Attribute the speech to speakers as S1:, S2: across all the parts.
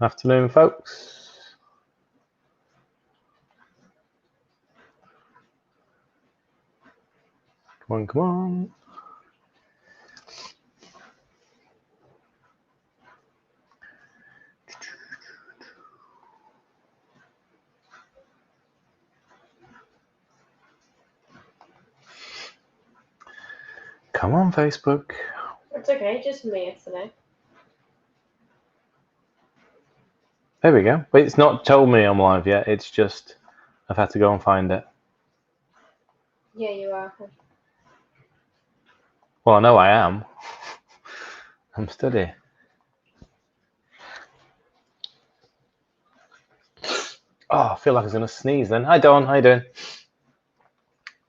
S1: Afternoon, folks. Come on, come on. Come on, Facebook.
S2: It's okay, just me yesterday.
S1: There we go. But it's not told me I'm live yet. It's just I've had to go and find it.
S2: Yeah, you are.
S1: Well, I know I am. I'm steady. Oh, I feel like I was going to sneeze then. Hi, Dawn. How you doing?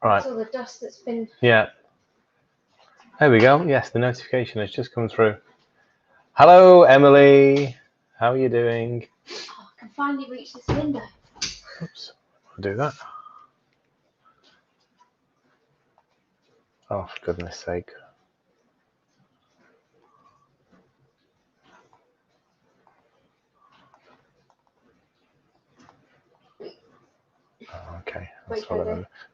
S1: All right.
S2: All the dust that's been...
S1: Yeah. There we go. Yes, the notification has just come through. Hello, Emily. How are you doing?
S2: Oh, I can finally reach this window.
S1: Oops. I'll do that. Oh, for goodness sake. Okay.
S2: Wait,
S1: it's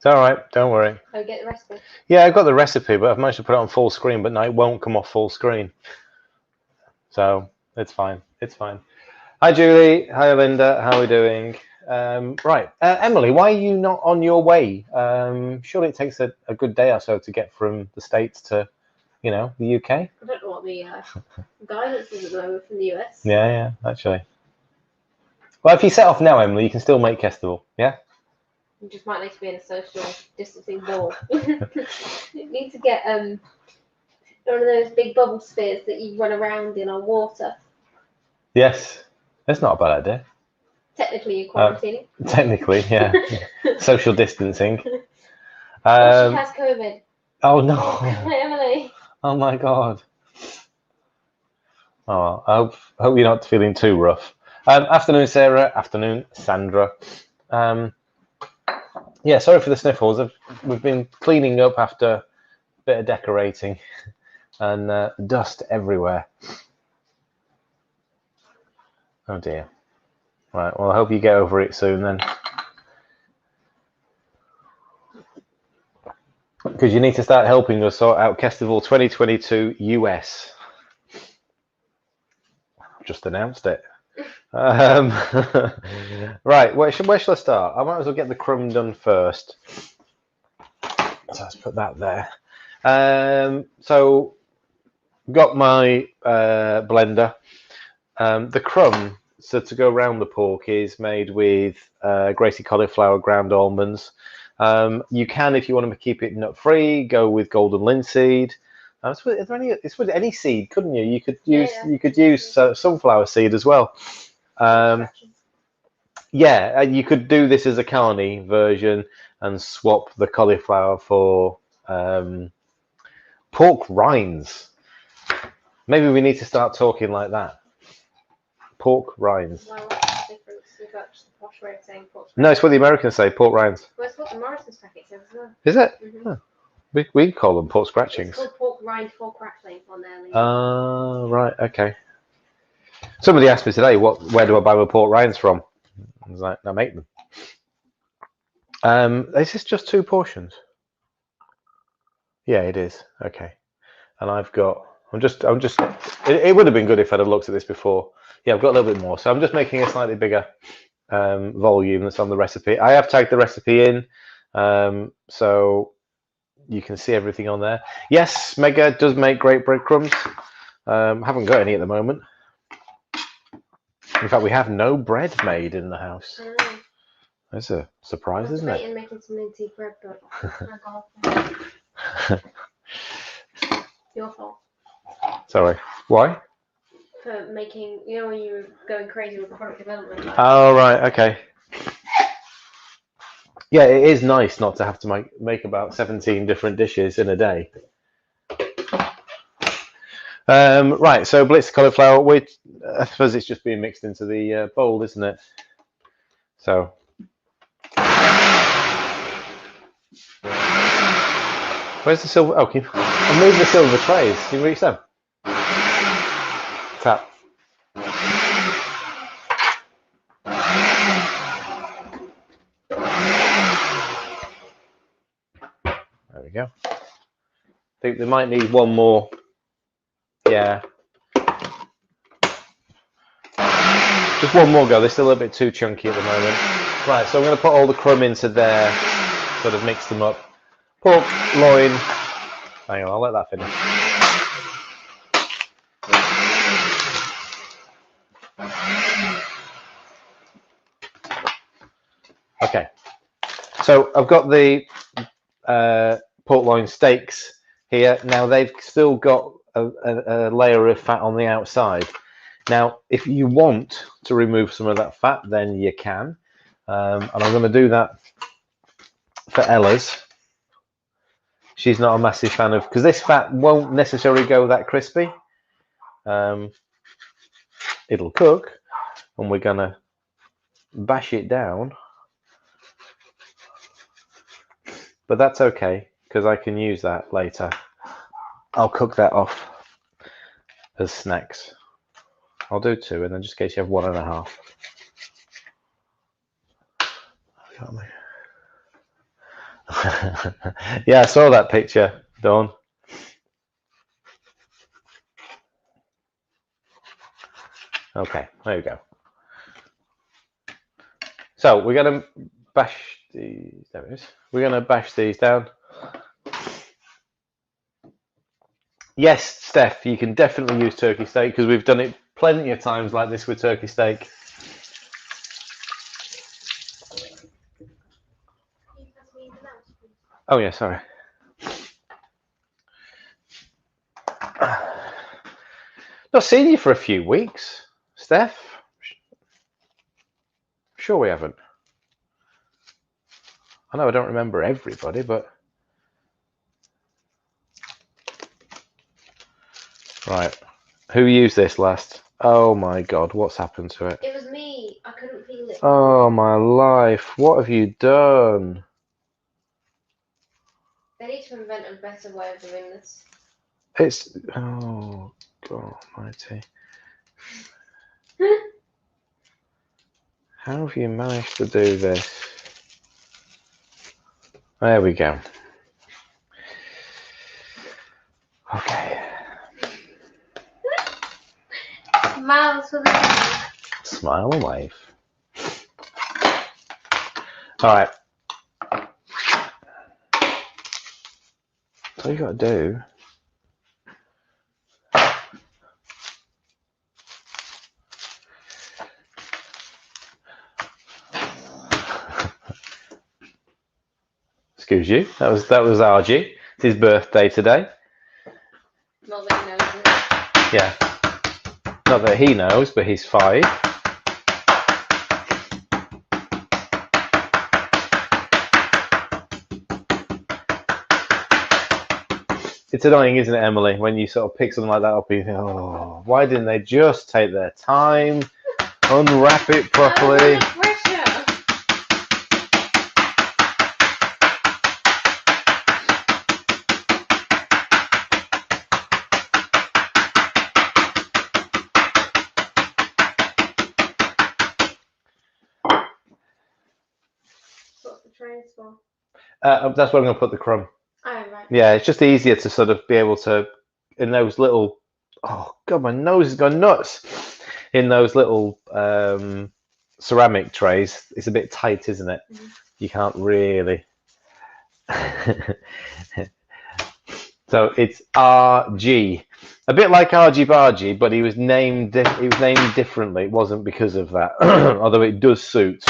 S1: all right. Don't worry.
S2: Oh, get the recipe.
S1: Yeah, I've got the recipe, but I've managed to put it on full screen, but no, it won't come off full screen. So it's fine. It's fine. Hi, Julie. Hi, Linda. How are we doing? Right. Emily, why are you not on your way? Surely it takes a good day or so to get from the States to, the UK.
S2: I don't know what the guidance is at the moment from the US.
S1: Yeah, actually. Well, if you set off now, Emily, you can still make Kestival, yeah?
S2: You just might need to be in a social distancing bubble. You need to get one of those big bubble spheres that you run around in on water.
S1: Yes. That's not a bad idea.
S2: Technically, you're quarantining.
S1: Technically, yeah. Social distancing.
S2: She has COVID.
S1: Oh, no.
S2: Hi, Emily.
S1: Oh, my God. Oh, I hope you're not feeling too rough. Afternoon, Sarah. Afternoon, Sandra. Yeah, sorry for the sniffles. We've been cleaning up after a bit of decorating and dust everywhere. Oh, dear. Right, well, I hope you get over it soon then. Because you need to start helping us sort out Kestival 2022 US. I've just announced it. Right, where shall I start? I might as well get the crumb done first. So let's put that there. So got my blender. The crumb, so to go around the pork, is made with grated cauliflower, ground almonds. You can, if you want to keep it nut free, go with golden linseed. It's with any seed, couldn't you? You could use sunflower seed as well. Yeah, you could do this as a carne version and swap the cauliflower for pork rinds. Maybe we need to start talking like that. Pork rinds.
S2: Well, what's the difference? We've got just the posh way of saying pork rinds.
S1: No, it's what the Americans say, pork rinds.
S2: Well, it's what the Morrison's packet says as well.
S1: Is it?
S2: Mm-hmm.
S1: Oh. We call them pork scratchings.
S2: It's called pork rind for crackling on there.
S1: Oh, right, okay. Somebody asked me today, where do I buy my pork rinds from? I was like, I make them. Is this just 2 portions? Yeah, it is. Okay. And it would have been good if I'd have looked at this before. Yeah, I've got a little bit more. So I'm just making a slightly bigger volume that's on the recipe. I have tagged the recipe in, so you can see everything on there. Yes, Mega does make great breadcrumbs. Haven't got any at the moment. In fact, we have no bread made in the house. That's a surprise, isn't it?
S2: I'm making some linseed bread, but your fault.
S1: Sorry. Why?
S2: For making, when you were going crazy with product development.
S1: Oh, right, okay. Yeah, it is nice not to have to make about 17 different dishes in a day. Right, so blitzed cauliflower, I suppose it's just being mixed into the bowl, isn't it? So. Where's the silver? Oh, I'll move the silver trays. Can you reach them? Tap. go. I think they might need one more. Yeah. Just one more go. They're still a little bit too chunky at the moment. Right, so I'm going to put all the crumb into there, sort of mix them up. Pork, loin. Hang on, I'll let that finish. Okay, so I've got the pork loin steaks here. Now they've still got a layer of fat on the outside. Now, if you want to remove some of that fat, then you can. And I'm going to do that for Ella's. She's not a massive fan of, because this fat won't necessarily go that crispy. It'll cook, and we're going to bash it down. But that's okay, because I can use that later. I'll cook that off as snacks. I'll do 2, and then just in case you have 1.5. Yeah, I saw that picture, Dawn. Okay, there you go. So we're going to bash these. There it is. We're going to bash these down. Yes, Steph, you can definitely use turkey steak because we've done it plenty of times like this with turkey steak. Oh yeah, sorry. Not seen you for a few weeks, Steph. Sure we haven't. I know I don't remember everybody, but right. Who used this last? Oh my God, what's happened to it?
S2: It was me. I couldn't feel it.
S1: Oh my life, what have you done?
S2: They need to invent a better way of doing this.
S1: It's, oh God almighty. How have you managed to do this? There we go. Okay.
S2: Smile for the
S1: Smile and wave. All right. So you got to do. Excuse you. That was RG. It's his birthday today.
S2: Not that he knows it.
S1: Yeah. Not that he knows, but he's 5. It's annoying, isn't it, Emily, when you sort of pick something like that up and you think, oh, why didn't they just take their time, unwrap it properly?
S2: What's the trays for?
S1: That's where I'm going to put the crumb.
S2: Oh, right.
S1: Yeah, it's just easier to sort of be able to, in those little, oh God, my nose has gone nuts. In those little ceramic trays, it's a bit tight, isn't it? Mm-hmm. You can't really. So it's RG, a bit like RG Bargy, but he was named differently. It wasn't because of that, although it does suit.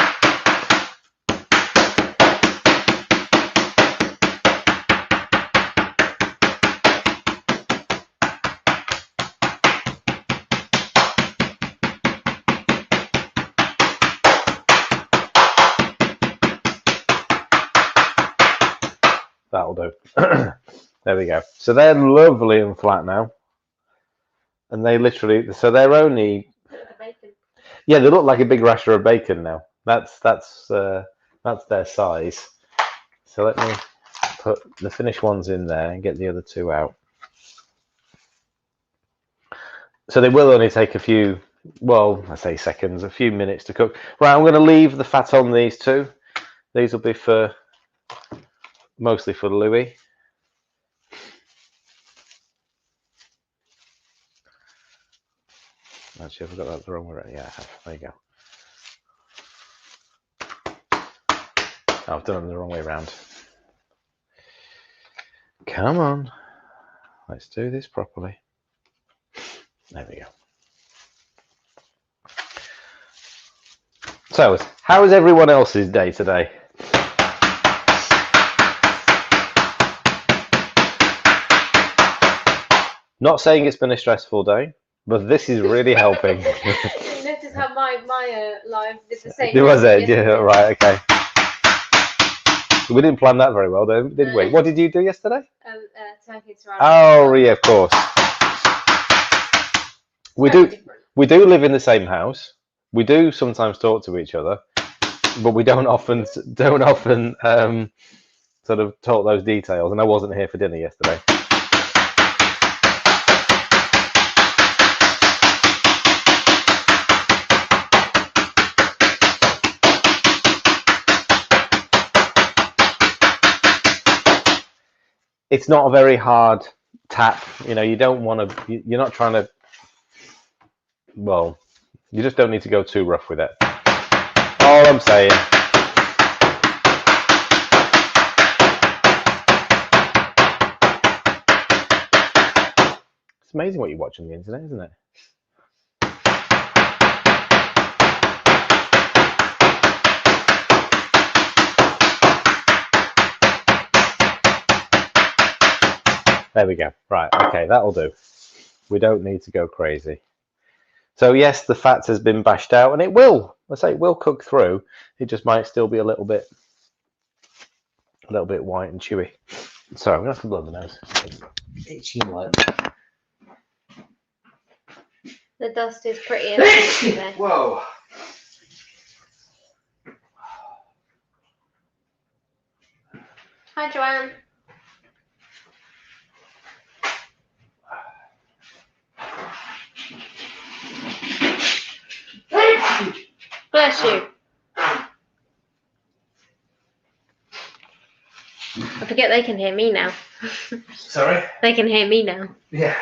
S1: That'll do. There we go. So they're lovely and flat now, and they literally, so they're only, yeah, they look like a big rasher of bacon now. That's their size. So let me put the finished ones in there and get the other 2 out. So they will only take a few, well, I say seconds, a few minutes to cook. Right, I'm going to leave the fat on these 2. These will be for mostly for Louis. Actually, I've got that the wrong way around. Yeah, I have. There you go. I've done it the wrong way around. Come on. Let's do this properly. There we go. So, how is everyone else's day today? Not saying it's been a stressful day, but this is really helping.
S2: Notice how my live did the same.
S1: Was it? Yeah, right, okay. We didn't plan that very well, though, did we? What did you do yesterday?
S2: Turkey surrounded.
S1: Oh, yeah, of course. We do live in the same house. We do sometimes talk to each other, but we don't often sort of talk those details. And I wasn't here for dinner yesterday. It's not a very hard tap. You know, you don't want to. You're not trying to. Well, you just don't need to go too rough with it. All I'm saying. It's amazing what you watch on the internet, isn't it? There we go. Right, okay, that'll do. We don't need to go crazy. So yes, the fat has been bashed out, and it will. I say it will cook through. It just might still be a little bit white and chewy. Sorry, I'm gonna have to blow the nose. Itchy like.
S2: The dust is pretty interesting there.
S1: Whoa.
S2: Hi, Joanne. Bless you. I forget they can hear me now.
S1: Sorry?
S2: They can hear me now.
S1: Yeah.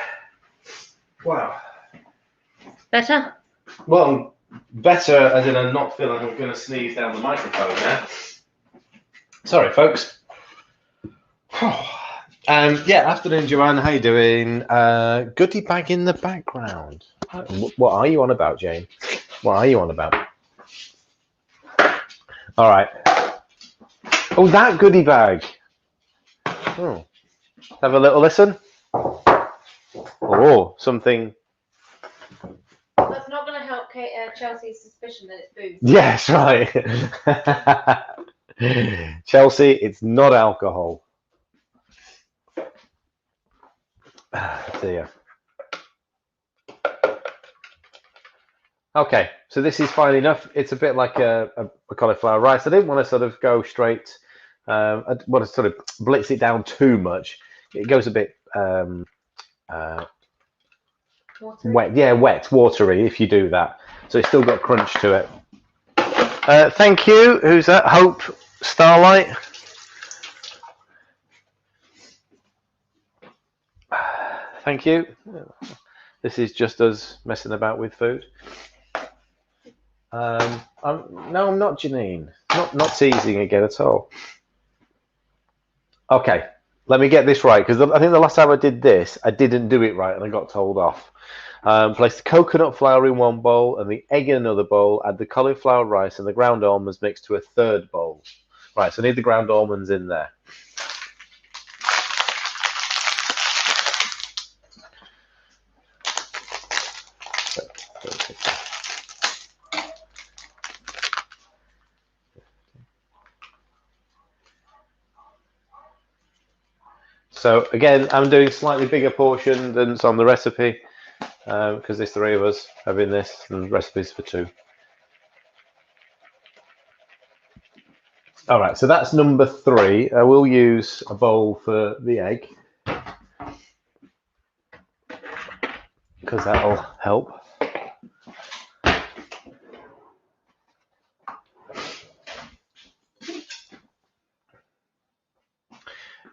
S1: Wow.
S2: Better?
S1: Well, better as in I'm not feeling I'm going to sneeze down the microphone now. Sorry, folks. Yeah, afternoon, Joanne. How you doing? Goodie bag in the background. What are you on about, Jane? What are you on about? All right. Oh, that goodie bag. Oh. Have a little listen. Oh, something.
S2: That's not going to help Chelsea's suspicion that it's booze.
S1: Yes, right. Chelsea, it's not alcohol. Dear. Okay, so this is fine enough. It's a bit like a cauliflower rice. I didn't want to sort of go straight. I want to sort of blitz it down too much. It goes a bit wet. Yeah, wet, watery if you do that. So it's still got crunch to it. Thank you. Who's that? Hope Starlight. Thank you. This is just us messing about with food. No, I'm not, Janine. Not teasing again at all. Okay, let me get this right, because I think the last time I did this, I didn't do it right and I got told off. Place the coconut flour in one bowl and the egg in another bowl. Add the cauliflower rice and the ground almonds mixed to a third bowl. Right, so I need the ground almonds in there. So again, I'm doing slightly bigger portion than's on the recipe because there's 3 of us having this and the recipe's for 2. All right, so that's number 3. I will use a bowl for the egg because that'll help.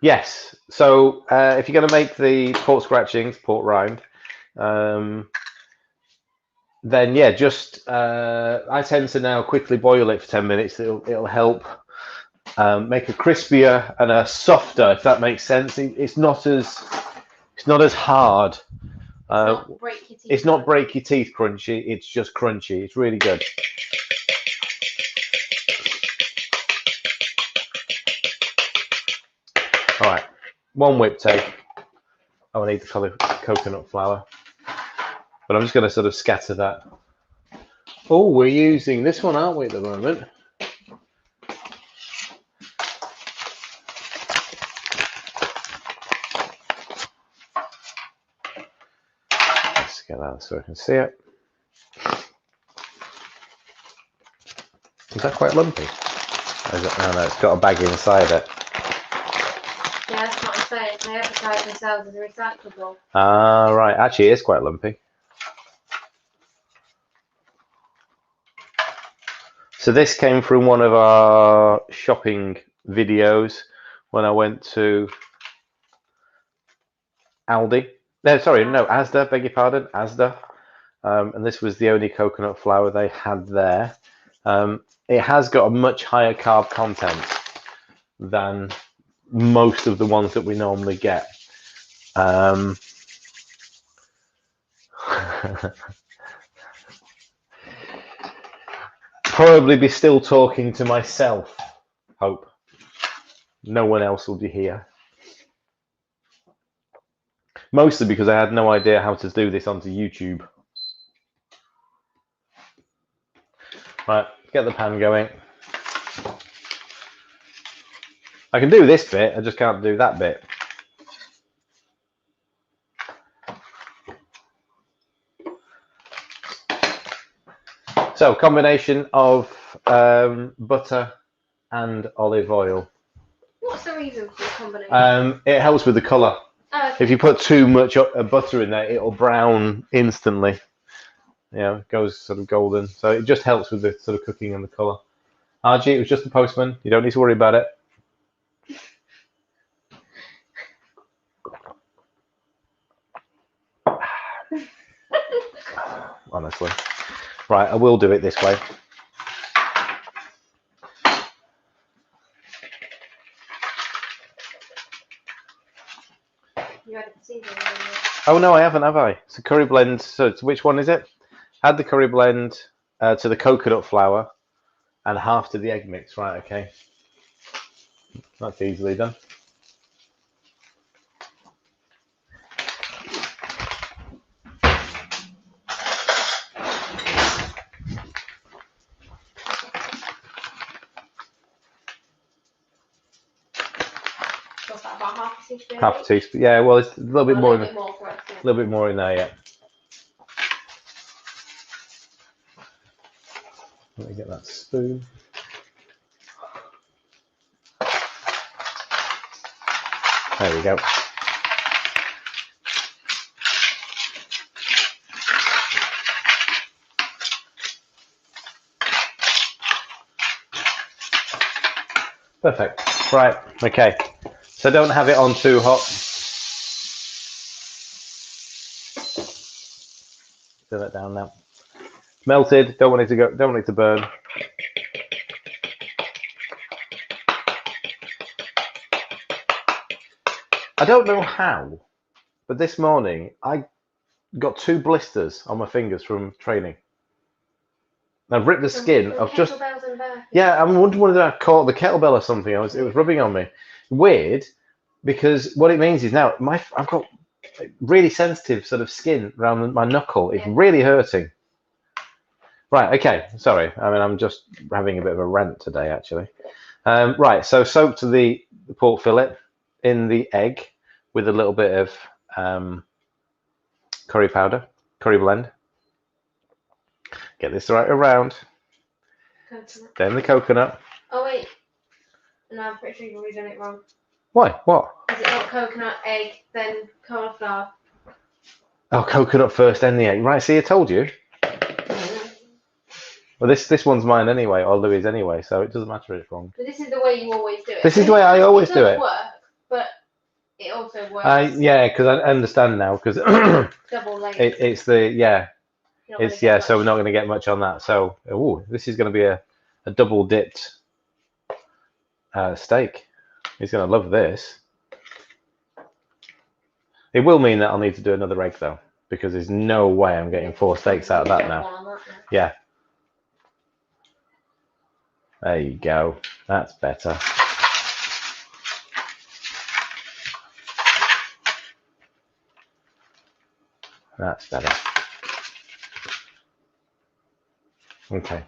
S1: Yes, so if you're going to make the pork scratchings, pork rind, then yeah, just I tend to now quickly boil it for 10 minutes. It'll help make a crispier and a softer, if that makes sense. It's not as hard. It's not break your teeth crunchy. It's just crunchy. It's really good. All right, 1 whip take. Oh, I need the coconut flour, but I'm just going to sort of scatter that. Oh, we're using this one, aren't we, at the moment? Let's get that so I can see it. Is that quite lumpy? No, it's got a bag inside it.
S2: Yeah, that's what I'm saying. They advertise themselves as recyclable.
S1: Ah, right. Actually, it is quite lumpy. So this came from one of our shopping videos when I went to Aldi. No, sorry, no, Asda, beg your pardon, Asda. And this was the only coconut flour they had there. It has got a much higher carb content than most of the ones that we normally get. Probably be still talking to myself, hope. No one else will be here. Mostly because I had no idea how to do this onto YouTube. Right, get the pan going. I can do this bit, I just can't do that bit. So, combination of butter and olive oil.
S2: What's the reason for the combination?
S1: It helps with the colour.
S2: Oh, okay.
S1: If you put too much butter in there, it'll brown instantly. It goes sort of golden. So it just helps with the sort of cooking and the colour. RG, it was just the postman. You don't need to worry about it. Honestly. Right, I will do it this way.
S2: You added seasoning.
S1: Oh no, I haven't, have I? So curry blend. So which one is it? Add the curry blend to the coconut flour and half to the egg mix. Right, okay. That's easily done.
S2: What's that, about half a teaspoon?
S1: Half a teaspoon. Yeah, well, it's a little bit more.
S2: A
S1: little bit more in there, yeah. Let me get that spoon. There we go. Perfect. Right, okay. So don't have it on too hot. Turn that down now. Melted, don't want it to burn. I don't know how, but this morning I got 2 blisters on my fingers from training. I've ripped the skin of just. Yeah, I'm wondering whether I caught the kettlebell or something. It was rubbing on me. Weird, because what it means is now I've got really sensitive sort of skin around my knuckle. It's really hurting. Right, okay, sorry. I mean, I'm just having a bit of a rant today, actually. Right, so soak to the pork fillet in the egg with a little bit of curry powder, curry blend. Get this right around.
S2: Coconut.
S1: Then the coconut.
S2: Oh, wait. No, I'm pretty sure you've already done it wrong.
S1: Why? What?
S2: Is it not coconut, egg, then cauliflower?
S1: Oh, coconut first, then the egg. Right, see, I told you. Well, this one's mine anyway, or Louis' anyway, so it doesn't matter if it's wrong.
S2: But this is the way you always do it.
S1: This is the way I always do it.
S2: It does work, but it also works.
S1: Yeah, because I understand now, because
S2: double layered.
S1: It's the, yeah. It's yeah, so we're not going to get much on that. So, this is going to be a double dipped steak. He's going to love this. It will mean that I'll need to do another egg though, because there's no way I'm getting 4 steaks out of that now. Yeah. There you go. That's better. That's better. Okay.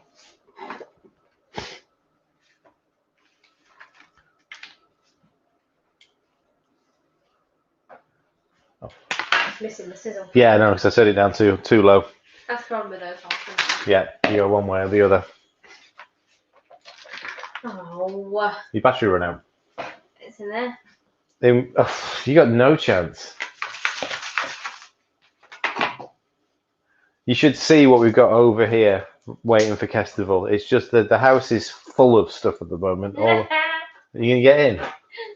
S2: Missing the sizzle.
S1: Yeah, no, because I set it down too low.
S2: That's the problem with those options.
S1: Yeah, you go one way or the other.
S2: Oh.
S1: Your battery run out.
S2: It's in there.
S1: You got no chance. You should see what we've got over here waiting for Kestival. It's just that the house is full of stuff at the moment. Are you going to get in?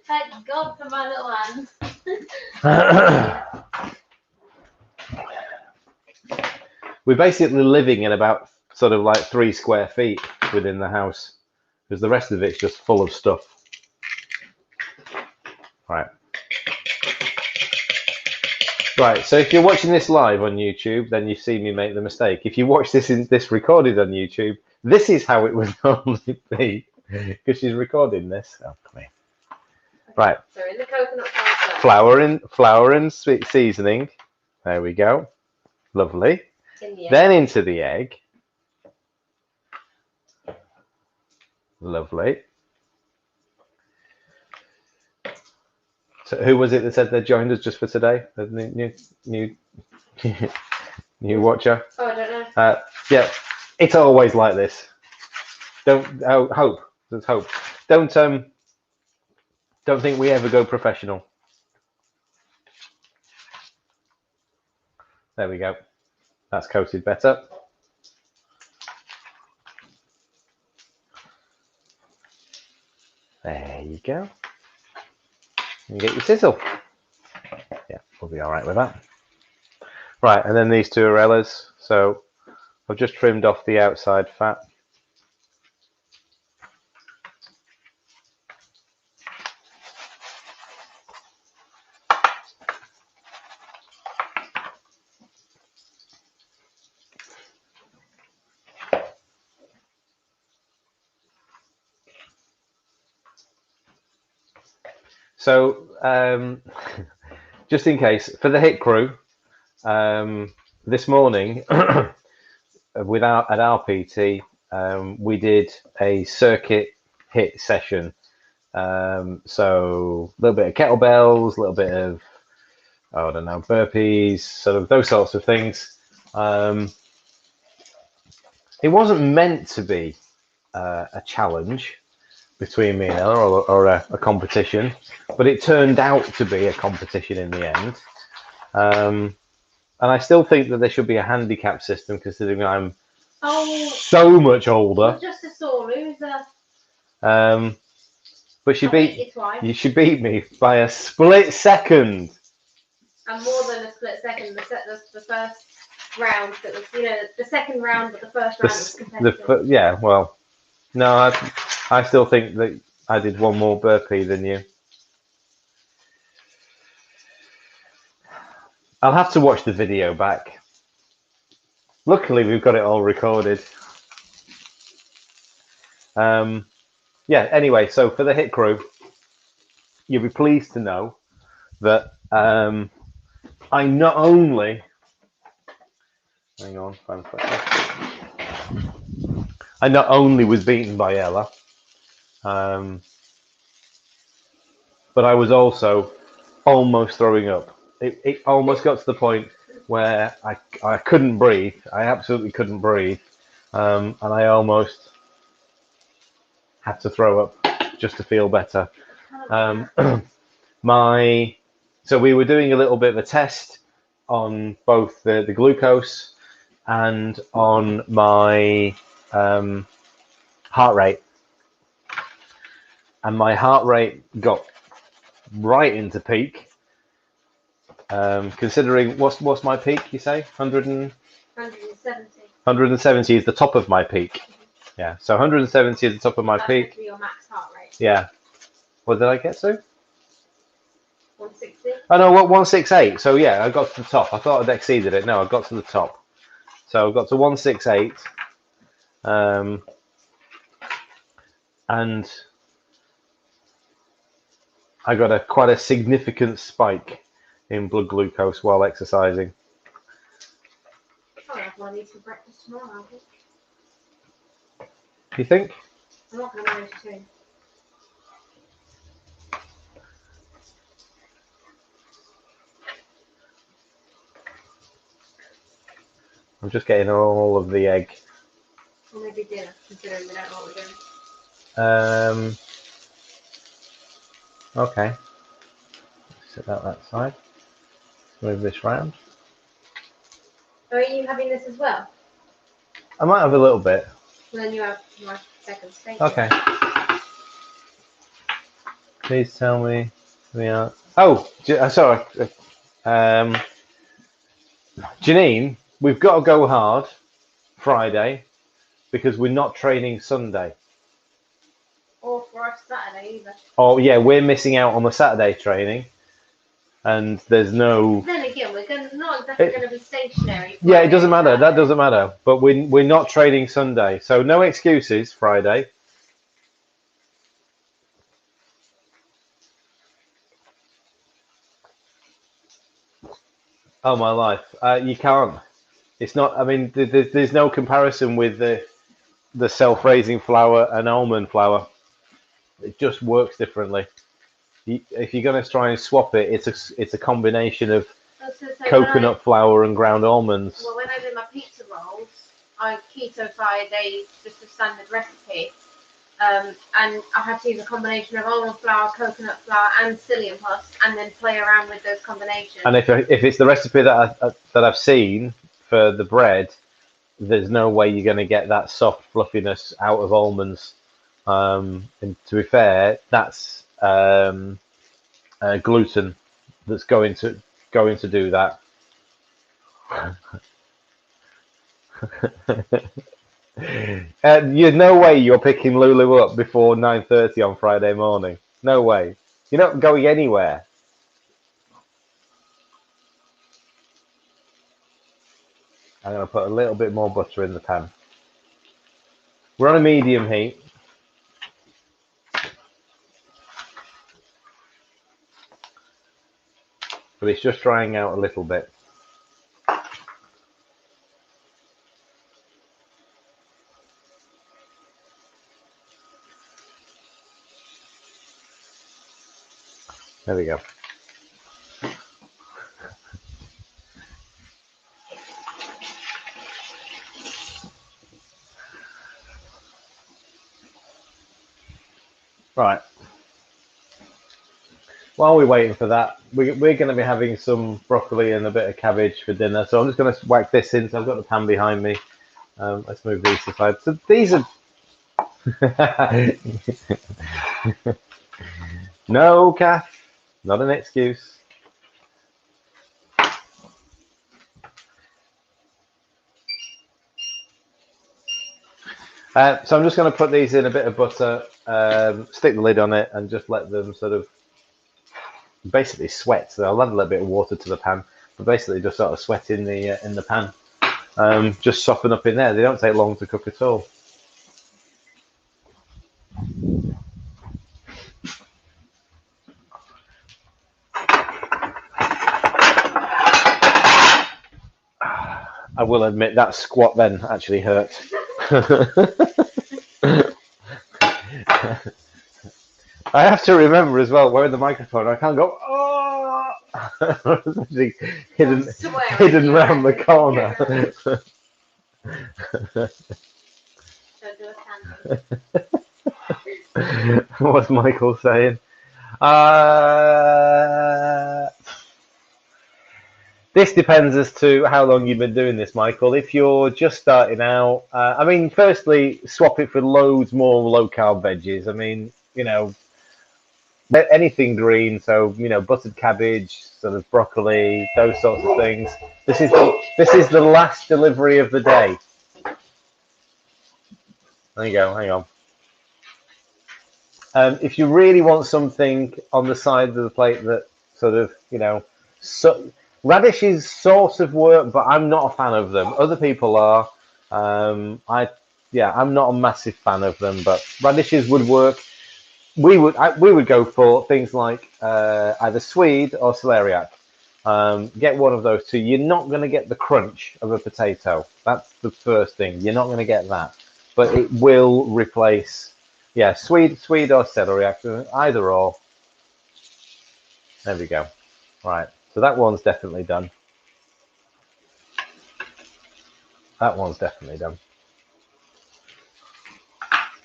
S2: Thank God for my little hand.
S1: We're basically living in about sort of like 3 square feet within the house, because the rest of it's just full of stuff. Right, so if you're watching this live on YouTube, then you see me make the mistake. If you watch this recorded on YouTube, this is how it would normally be, because she's recording this. Oh, come here. Right.
S2: So in the coconut flour.
S1: Flour and sweet seasoning. There we go. Lovely. Then into the egg. Lovely. So who was it that said they joined us just for today? The new watcher?
S2: Oh, I don't know.
S1: Yeah, it's always like this. Hope. There's hope. Don't think we ever go professional. There we go. That's coated better. There you go. And get your sizzle. Yeah, we'll be all right with that. Right, and then these 2 Arellas. So I've just trimmed off the outside fat. So, just in case, for the hit crew, this morning, at our PT, we did a circuit hit session. So, a little bit of kettlebells, a little bit of, I don't know, burpees, sort of those sorts of things. It wasn't meant to be a challenge between me and Ella, or a competition, but it turned out to be a competition in the end. And I still think that there should be a handicap system, considering I'm so much older.
S2: Just a sore loser.
S1: But she beat me by a split second.
S2: And more than a split second. The first round that was, the second round, but the first round was competitive.
S1: Yeah, well, no, I still think that I did one more burpee than you. I'll have to watch the video back. Luckily, we've got it all recorded. Yeah, anyway, so for the hit crew, you'll be pleased to know that I not only... Hang on, I not only was beaten by Ella, but I was also almost throwing up. It almost got to the point where I couldn't breathe. I absolutely couldn't breathe, and I almost had to throw up just to feel better. So we were doing a little bit of a test on both the glucose and on my heart rate, and my heart rate got right into peak. Considering what's my peak? You say 100 and
S2: 170.
S1: 170 is the top of my peak. Yeah, so 170 is the top of my peak.
S2: That's your max heart rate.
S1: Yeah. What did I get to?
S2: 160.
S1: Oh no, what 168? So yeah, I got to the top. I thought I'd exceeded it. No, I got to the top. So I got to 168. And I got quite a significant spike in blood glucose while exercising.
S2: I'll have one of these for breakfast tomorrow, I think.
S1: You think?
S2: I'm not going to manage to.
S1: I'm just getting all of the egg.
S2: Or maybe dinner, considering we don't know what we're doing.
S1: Okay. Set that side. Move this round.
S2: Are you having this as well?
S1: I might have a little bit.
S2: Well, then you have my second steak.
S1: Okay. Please tell me we are. Oh, sorry. Janine, we've got to go hard Friday because we're not training Sunday.
S2: Or for us Saturday either.
S1: Oh yeah, we're missing out on the Saturday training, and there's no.
S2: Then again, we're not exactly going to be stationary.
S1: Yeah, it doesn't matter. That doesn't matter. But we're not training Sunday, so no excuses Friday. Oh my life, you can't. It's not. I mean, there's no comparison with the self-raising flour and almond flour. It just works differently. If you're going to try and swap it, it's a combination of coconut flour and ground almonds.
S2: Well, when I did my pizza rolls, I keto-fied just a standard recipe, and I had to use a combination of almond flour, coconut flour, and psyllium husk, and then play around with those combinations.
S1: And if it's the recipe that I've seen for the bread, there's no way you're going to get that soft fluffiness out of almonds. And to be fair, that's gluten that's going to do that. There's no way you're picking Lulu up before 9:30 on Friday morning. No way. You're not going anywhere. I'm going to put a little bit more butter in the pan. We're on a medium heat. But it's just drying out a little bit. There we go. Right. While we're waiting for that, we're going to be having some broccoli and a bit of cabbage for dinner. So I'm just going to whack this in. So I've got the pan behind me. Let's move these aside. So these are... No, Kath. Not an excuse. So I'm just going to put these in a bit of butter, stick the lid on it, and just let them sort of basically sweat. So I'll add a little bit of water to the pan, but basically just sort of sweat in the pan. Just soften up in there. They don't take long to cook at all. I will admit that squat then actually hurt. I have to remember as well, wearing the microphone, I can't go, oh! It's actually hidden round the corner. What's Michael saying? This depends as to how long you've been doing this, Michael. If you're just starting out, I mean, firstly, swap it for loads more low-carb veggies. I mean, you know, anything green. So buttered cabbage, sort of broccoli, those sorts of things. This is the last delivery of the day. There you go. Hang on. If you really want something on the side of the plate that sort of, radishes sort of work, but I'm not a fan of them. Other people are. I'm not a massive fan of them, but radishes would work. We would go for things like either Swede or celeriac. Get one of those two. You're not going to get the crunch of a potato. That's the first thing. You're not going to get that, but it will replace. Yeah, Swede or celeriac, either or. There we go. Right, so that one's definitely done. That one's definitely done.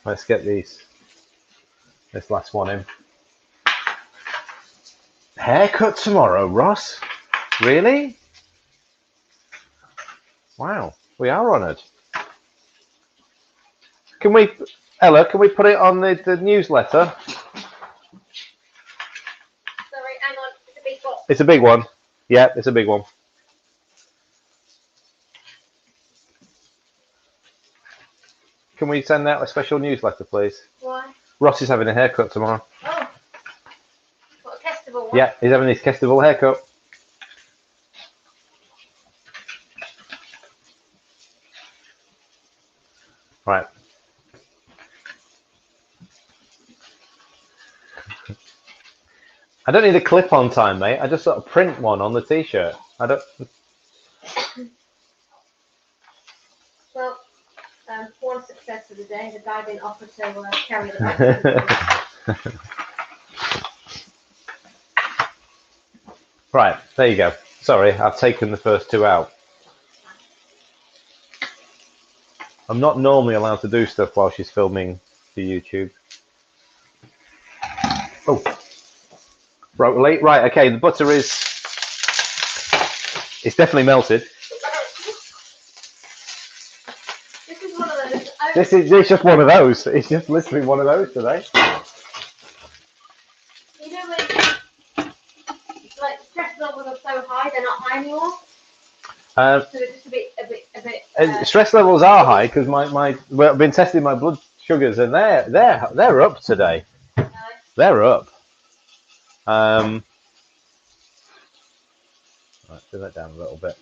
S1: Let's get this last one in. Haircut tomorrow, Ross? Really? Wow, we are honoured. Ella, can we put it on the newsletter?
S2: Sorry, hang on, it's a big box.
S1: It's a big one. Yeah, it's a big one. Can we send out a special newsletter, please?
S2: Why?
S1: Ross is having a haircut tomorrow.
S2: Oh. What, a Kestival one?
S1: Yeah, he's having his Kestival haircut. Right. I don't need a clip-on time, mate. I just sort of print one on the t-shirt. I don't.
S2: Well, one success for the day. The guy didn't offer to carry the bag.
S1: Right, there you go. Sorry, I've taken the first two out. I'm not normally allowed to do stuff while she's filming the YouTube. Oh. Right, okay, the butter it's definitely melted.
S2: This is one of those.
S1: It's just one of those. It's just literally one of those today.
S2: You know when like stress levels are so high, they're not high anymore. So they're just a bit.
S1: Stress levels are high because I've been testing my blood sugars and they're up today. They're up. Right, turn that down a little bit.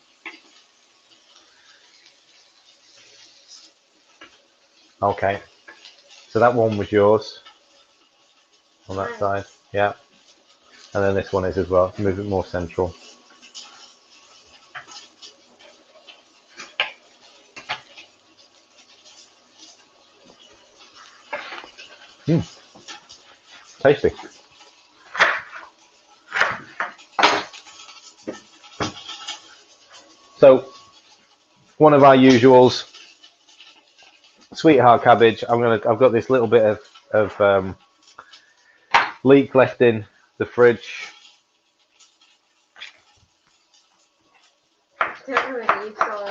S1: Okay, so that one was yours on that side, yeah, and then this one is as well. Move it more central. Tasty. So, one of our usuals, sweetheart cabbage. I've got this little bit of leek left in the fridge.
S2: Don't know whether you saw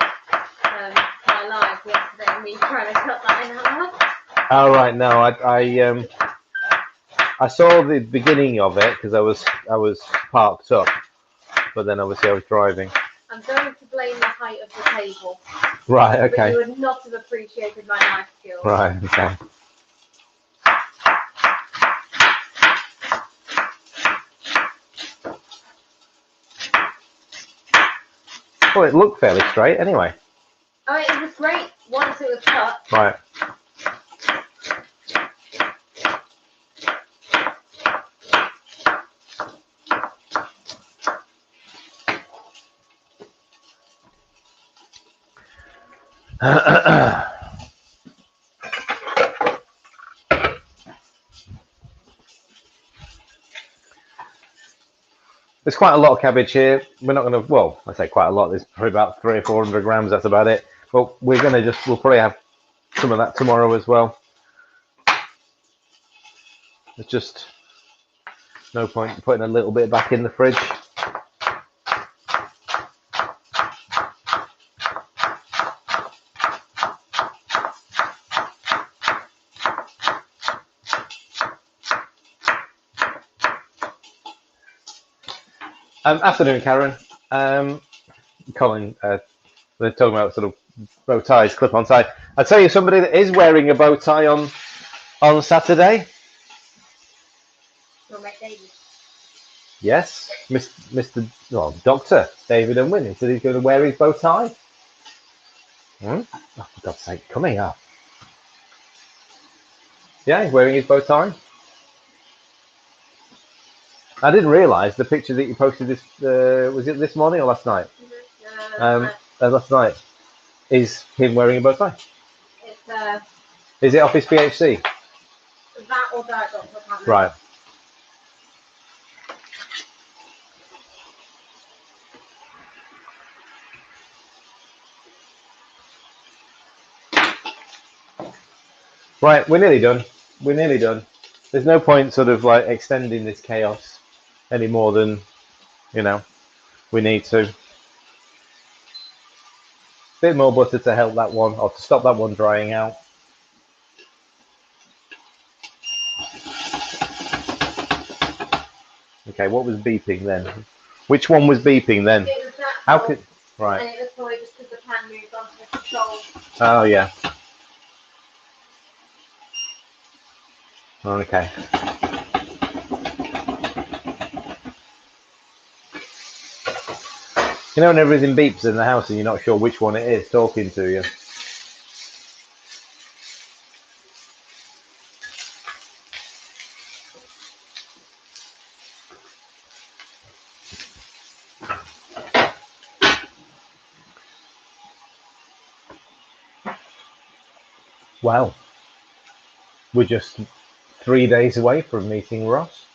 S2: my live yesterday and me trying to cut that in half.
S1: Oh right, no, I saw the beginning of it because I was parked up, but then obviously I was driving.
S2: I'm going to blame the height of the table.
S1: Right, okay.
S2: But you would not have appreciated my knife skills.
S1: Right, okay. Well, it looked fairly straight anyway.
S2: Oh, it was great once it was cut.
S1: Right. There's quite a lot of cabbage here. We're not going to, well, I say quite a lot. There's probably about 300 or 400 grams. That's about it. But we'll probably have some of that tomorrow as well. There's just no point in putting a little bit back in the fridge. Afternoon, Karen. Colin, they're talking about sort of bow ties, clip-on tie. I tell you, somebody that is wearing a bow tie on Saturday.
S2: Your mate David.
S1: Yes, Mr. Well, Doctor David Unwin. He said he's going to wear his bow tie. Oh, for God's sake, come here. Yeah, he's wearing his bow tie. I didn't realise the picture that you posted this was it this morning or last night? Last night is him wearing a bow tie.
S2: It's
S1: Is it Office PHC?
S2: that or Diet Doctor.
S1: Right. Right, we're nearly done. We're nearly done. There's no point sort of like extending this chaos any more than, we need to. Bit more butter to help that one, or to stop that one drying out. Okay, what was beeping then? Which one was beeping then?
S2: It was that
S1: How
S2: one,
S1: could... Right.
S2: and it was probably just because the pan moved on to the control.
S1: Oh, yeah. Okay. You know when everything beeps in the house and you're not sure which one it is talking to you? Well, we're just 3 days away from meeting Ross.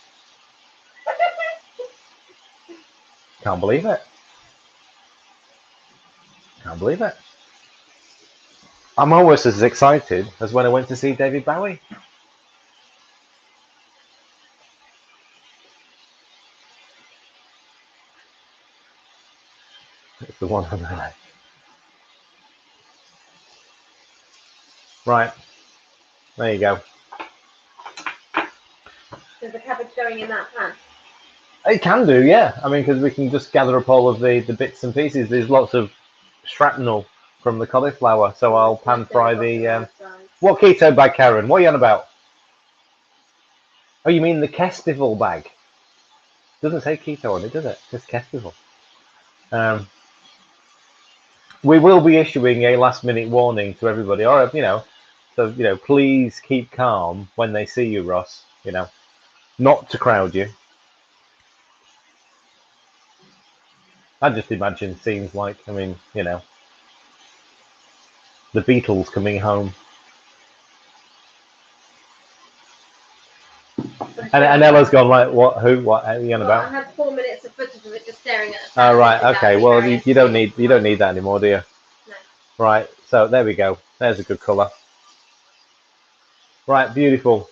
S1: Can't believe it. Can't believe it. I'm almost as excited as when I went to see David Bowie. It's the one on the left. Right. There you go.
S2: Is the cabbage going in that pan?
S1: It can do, yeah. I mean, because we can just gather up all of the bits and pieces. There's lots of shrapnel from the cauliflower, so I'll pan fry the... What keto bag, Karen? What are you on about? Oh, you mean the Kestival bag? Doesn't say keto on it, does it? It's Kestival. We will be issuing a last-minute warning to everybody, or so please keep calm when they see you, Ross. Not to crowd you. I just imagine scenes like, the Beatles coming home. And Ella's gone like, what? Who? What? Are you on about?
S2: I had 4 minutes of footage of it just staring at the pan.
S1: Oh right, okay. Well, you don't need that anymore, do you?
S2: No.
S1: Right. So there we go. There's a good colour. Right, beautiful.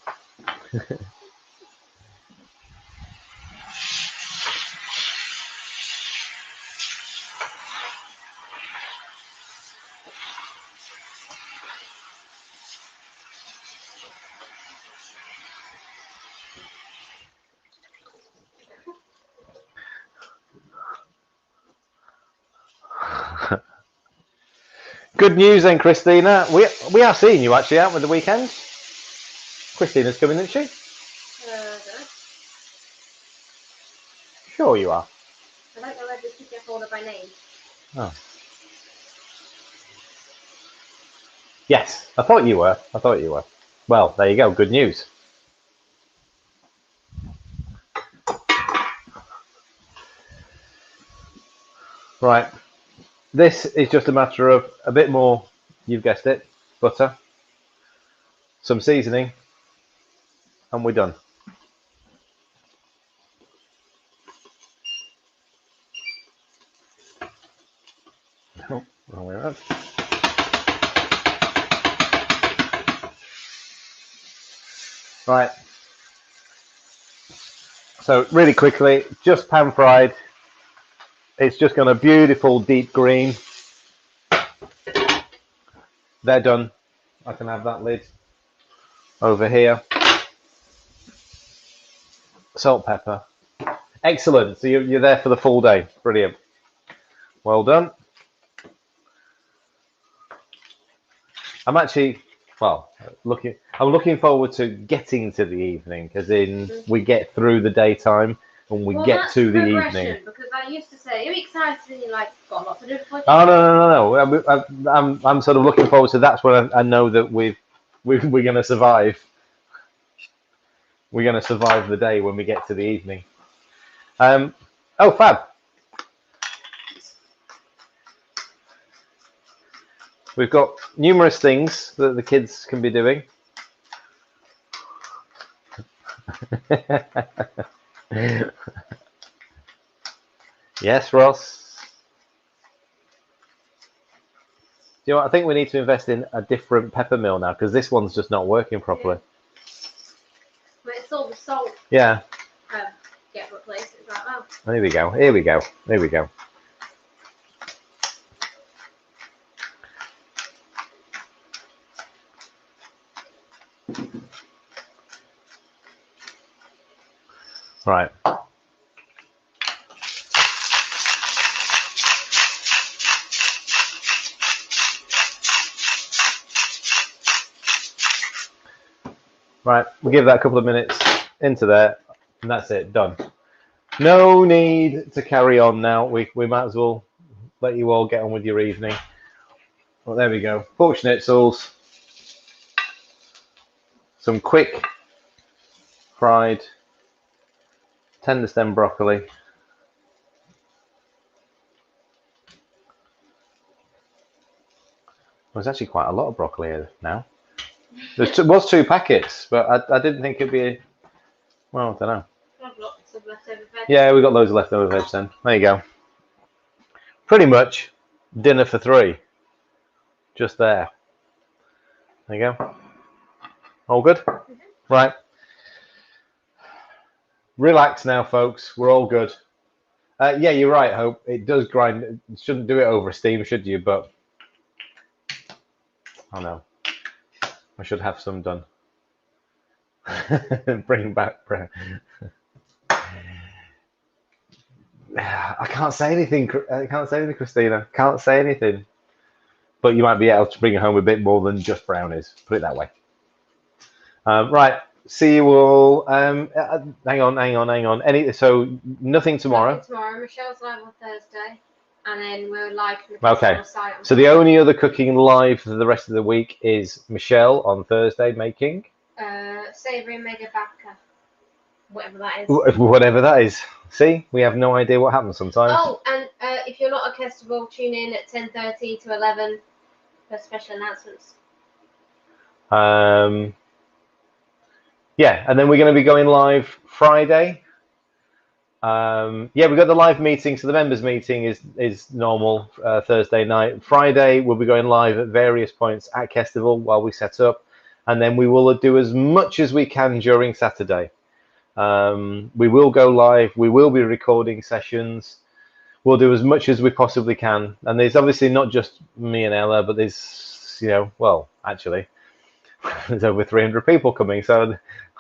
S1: Good news then, Christina. We are seeing you actually out with the weekend. Christina's coming, isn't she?
S2: I don't know.
S1: Sure you are.
S2: I don't know whether to get hold of by name.
S1: Oh. Yes, I thought you were. Well, there you go. Good news. Right. This is just a matter of a bit more, you've guessed it, butter, some seasoning, and we're done. Oh, wrong way around. Right. So really quickly, just pan fried. It's just got a beautiful deep green. They're done. I can have that lid over here. Salt, pepper. Excellent. So you're there for the full day. Brilliant. Well done. I'm actually, well, I'm looking forward to getting to the evening, as in we get through the daytime and we get to the evening.
S2: Because I used to say, "Are you excited?" And you're like, "Got a lot to do for you."
S1: Oh no. I'm sort of looking forward to. That's when I know that we're going to survive. We're going to survive the day when we get to the evening. Oh, fab. We've got numerous things that the kids can be doing. Yes, Ross. You know what? I think we need to invest in a different pepper mill now, because this one's just not working properly.
S2: But it's all the salt.
S1: Yeah.
S2: Get replaced. It's like, oh.
S1: Here we go. Here we go. Here we go. Right. Right, we'll give that a couple of minutes into there, and that's it, done. No need to carry on now. We might as well let you all get on with your evening. Well, there we go. Pork schnitzels, some quick fried tender stem broccoli. There's actually quite a lot of broccoli here now. There was 2 packets, but I didn't think it'd be. Well, I don't know.
S2: Lots of leftover veg.
S1: Yeah, we got loads of leftover veg then. There you go. Pretty much dinner for 3. Just there. There you go. All good? Mm-hmm. Right. Relax now, folks. We're all good. Yeah, you're right, Hope. It does grind. Shouldn't do it over steam, should you? But I know. I should have some done. Bring back bread. I can't say anything. I can't say anything, Christina. Can't say anything. But you might be able to bring home a bit more than just brownies. Put it that way. Right. See you all. Hang on. So nothing tomorrow.
S2: Nothing tomorrow. Michelle's live on Thursday, and then we're live from the
S1: Okay.
S2: site on
S1: So the only other cooking live for the rest of the week is Michelle on Thursday making.
S2: Savoury mega baka. Whatever that is.
S1: Whatever that is. See, we have no idea what happens sometimes.
S2: Oh, and if you're not at Kestrel, tune in at 10:30 to 11 for special announcements.
S1: Yeah, and then we're going to be going live Friday. Yeah, we've got the live meeting. So the members meeting is normal Thursday night. Friday we'll be going live at various points at Kestrel while we set up, and then we will do as much as we can during Saturday. We will go live. We will be recording sessions. We'll do as much as we possibly can. And there's obviously not just me and Ella, but there's, well, actually, there's over 300 people coming, so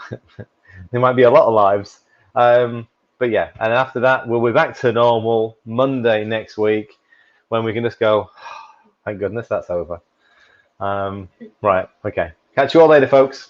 S1: there might be a lot of lives. But yeah, and after that, we'll be back to normal Monday next week, when we can just go, thank goodness that's over. Right, okay. Catch you all later, folks.